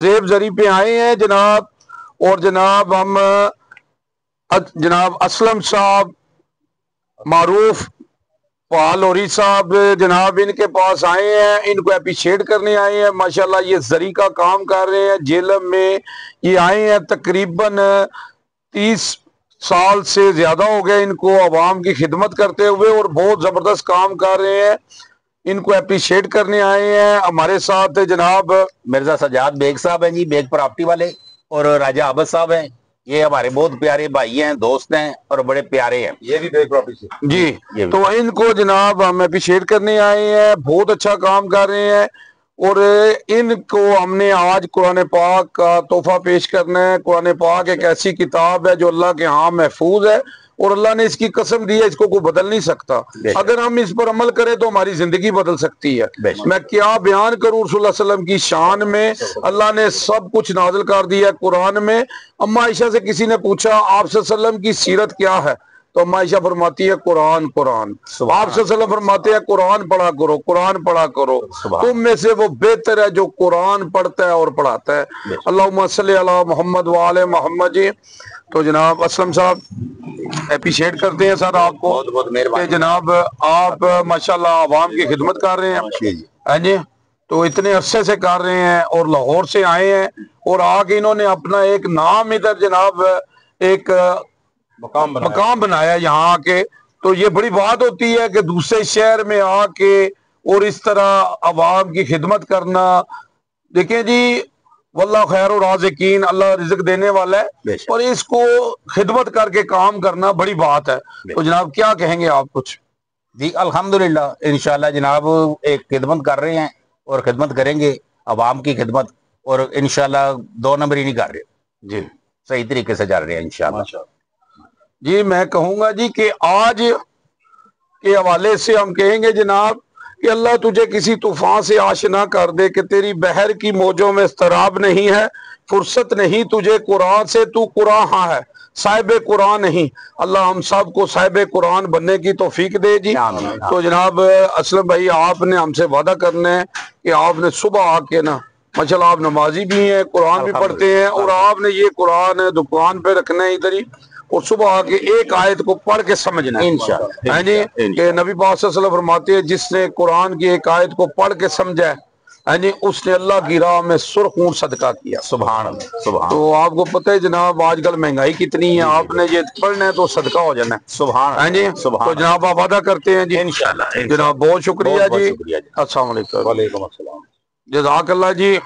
जेब जरी पे आए हैं जनाब, और जनाब हम जनाब असलम साहब, मारूफ पालोरी साहब जनाब इनके पास आए हैं, इनको अप्रिशिएट करने आए हैं। माशाल्लाह ये जरी का काम कर रहे हैं जेलम में। ये आए हैं तकरीबन 30 साल से ज्यादा हो गए इनको अवाम की खिदमत करते हुए, और बहुत जबरदस्त काम कर रहे हैं। इनको अप्रिशिएट करने आए हैं। हमारे साथ जनाब मिर्जा सजाद बेग साहब हैं जी, बेग प्रॉपर्टी वाले, और राजा आबद साहब हैं। ये हमारे बहुत प्यारे भाई हैं, दोस्त हैं और बड़े प्यारे हैं। ये भी बेग प्रॉपर्टी से जी। तो इनको जनाब हम अप्रिशिएट करने आए हैं, बहुत अच्छा काम कर रहे हैं। और इनको हमने आज कुरान पाक का तोहफा पेश करना है। कुरान पाक एक ऐसी किताब है जो अल्लाह के यहाँ महफूज है, और अल्लाह ने इसकी कसम दी है, इसको कोई बदल नहीं सकता। अगर हम इस पर अमल करें तो हमारी जिंदगी बदल सकती है। मैं क्या बयान करूं रसूलुल्लाह सल्लल्लाहु अलैहि वसल्लम की शान में। अल्लाह ने सब कुछ नाजिल कर दिया कुरान में। अम्मा आयशा से किसी ने पूछा आप सल्लल्लाहु अलैहि वसल्लम की सीरत क्या है, तो अम्मा आयशा फरमाती है कुरान कुरान। आप सल्लल्लाहु अलैहि वसल्लम फरमाते हैं कुरान पढ़ा करो, कुरान पढ़ा करो। तुम में से वो बेहतर है जो कुरान पढ़ता है और पढ़ाता है। अल्लाहुम्मा सल्ली अला मोहम्मद व आले मोहम्मद जी। तो जनाब असलम साहब अप्रिशिएट करते हैं सर आपको, बहुत बहुत मेहरबानी जनाब। आप माशाल्लाह आवाम की खिदमत कर रहे हैं जी, तो इतने अरसे से कर रहे हैं, और लाहौर से आए हैं, और आके इन्होंने अपना एक नाम इधर जनाब एक मकाम बनाया यहाँ आके। तो ये बड़ी बात होती है कि दूसरे शहर में आके और इस तरह आवाम की खिदमत करना। देखें जी, वल्लाह खैर और राज़िकीन, अल्लाह रिज़्क देने वाला है, और इसको खिदमत करके काम करना बड़ी बात है। तो जनाब क्या कहेंगे आप कुछ? जी अल्हम्दुलिल्लाह, इंशाल्लाह जनाब एक खिदमत कर रहे हैं और खिदमत करेंगे, आवाम की खिदमत, और इंशाल्लाह 2 नंबर ही नहीं कर रहे जी, सही तरीके से जा रहे हैं इंशाल्लाह। जी मैं कहूँगा जी कि आज के हवाले से हम कहेंगे जनाब कि अल्लाह तुझे किसी तूफान से आशना कर दे कि तेरी बहर की मौजों में इस्तराब नहीं है, फुर्सत नहीं तुझे कुरान से, तू कुरान हाँ है साहिब कुरान नहीं। अल्लाह हम सब को साहिब कुरान बनने की तौफीक दे जी। तो जनाब असलम भाई आपने हमसे वादा करना है कि आपने सुबह आके ना, माशाल्लाह आप नमाजी भी हैं, कुरान भी पढ़ते हैं, और आपने ये कुरान दुकान पे रखना है इधर ही, और सुबह आके एक आयत को पढ़ के समझना है इंशाअल्लाह। है जी कि नबी पाक सल्लल्लाहु अलैहि वसल्लम फरमाते हैं जिसने कुरान की एक आयत को पढ़ के समझा है जी, उसने अल्लाह की राह में सुरखून सदका किया। सुभान अल्लाह, सुभान। तो आपको पता है जनाब आजकल महंगाई कितनी है, आपने ये पढ़ना है तो सदका हो जाना है। सुभान है जी। तो जनाब आप वादा करते हैं जी इंशाअल्लाह। जनाब बहुत शुक्रिया जी। अस्सलाम वालेकुम। वालेकुम अस्सलाम। जज़ाकल्लाह जी।